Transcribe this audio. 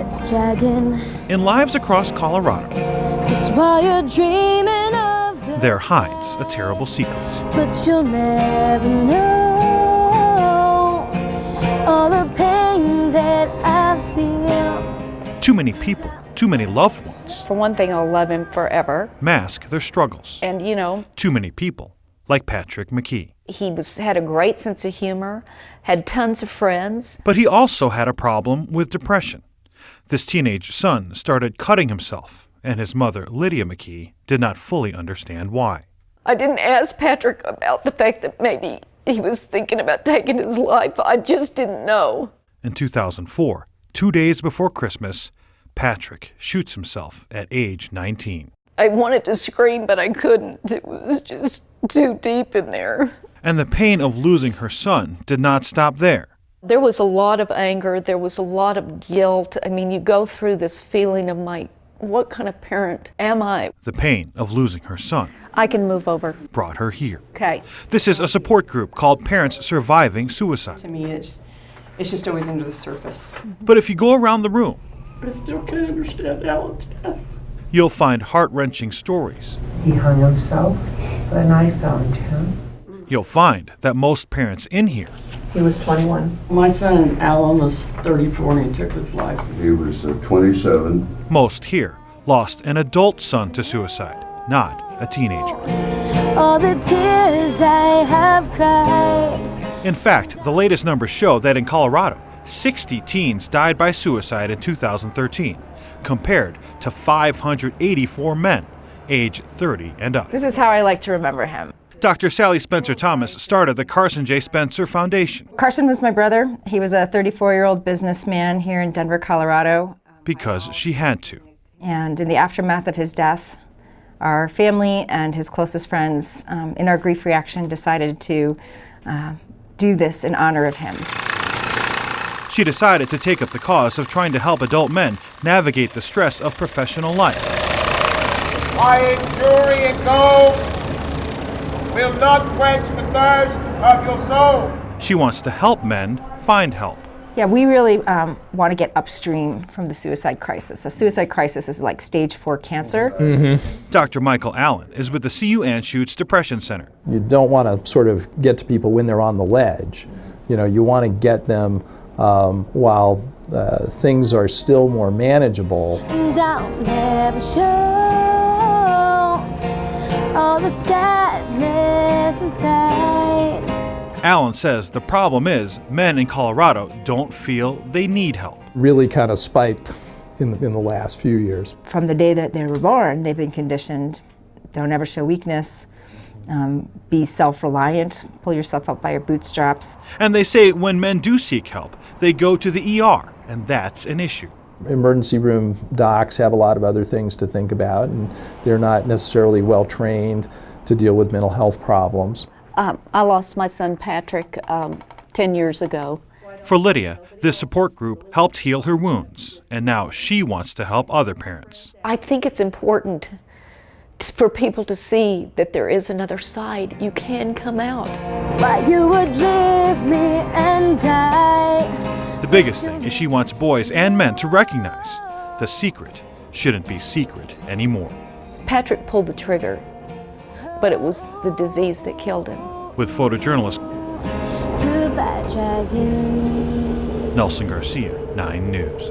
bats dragging. In lives across Colorado, It's while you're dreaming of the there hides a terrible secret. but you'll never know all the pain that I feel. Too many people, too many loved ones, For one thing, I'll love him forever. mask their struggles. And, Too many people, like Patrick McKee. he had a great sense of humor, had tons of friends. But he also had a problem with depression. This teenage son started cutting himself, and his mother, Lydia McKee, did not fully understand why. I didn't ask Patrick about the fact that maybe he was thinking about taking his life. I just didn't know. In 2004, 2 days before Christmas, Patrick shoots himself at age 19. I wanted to scream, but I couldn't. It was just too deep in there. And the pain of losing her son did not stop there. There was a lot of anger. There was a lot of guilt. I mean, you go through this feeling of what kind of parent am I? The pain of losing her son I can move over. brought her here. Okay. This is a support group called Parents Surviving Suicide. To me, it's just always under the surface. But if you go around the room, I still can't understand Alan's death. you'll find heart-wrenching stories. He hung himself, and I found him. You'll find that most parents in here He was 21. My son, Alan, was 34 and he took his life. He was 27. Most here lost an adult son to suicide, not a teenager. All the tears I have cried. In fact, the latest numbers show that in Colorado, 60 teens died by suicide in 2013, compared to 584 men age 30 and up. This is how I like to remember him. Dr. Sally Spencer Thomas started the Carson J. Spencer Foundation Carson was my brother. He was a 34-year-old businessman here in Denver, Colorado. because she had to. And in the aftermath of his death, our family and his closest friends, in our grief reaction, decided to do this in honor of him. She decided to take up the cause of trying to help adult men navigate the stress of professional life. My enduring gold will not quench the thirst of your soul. She wants to help men find help. Yeah, we really want to get upstream from the suicide crisis. The suicide crisis is like stage 4 cancer. Dr. Michael Allen is with the CU Anschutz Depression Center. You don't want to sort of get to people when they're on the ledge. You want to get them while things are still more manageable. And I'll never show all the sadness inside. Allen says the problem is men in Colorado don't feel they need help. Really kind of spiked in the last few years. From the day that they were born, they've been conditioned, don't ever show weakness, be self-reliant, pull yourself up by your bootstraps. And they say when men do seek help, they go to the ER, and that's an issue. Emergency room docs have a lot of other things to think about, and they're not necessarily well trained to deal with mental health problems. I lost my son Patrick 10 years ago. For Lydia, this support group helped heal her wounds, and now she wants to help other parents. I think it's important for people to see that there is another side. You can come out. Why you would leave me and die. The biggest thing is she wants boys and men to recognize the secret shouldn't be secret anymore. Patrick pulled the trigger, but it was the disease that killed him. With photojournalist Goodbye, dragon. Nelson Garcia, 9 News.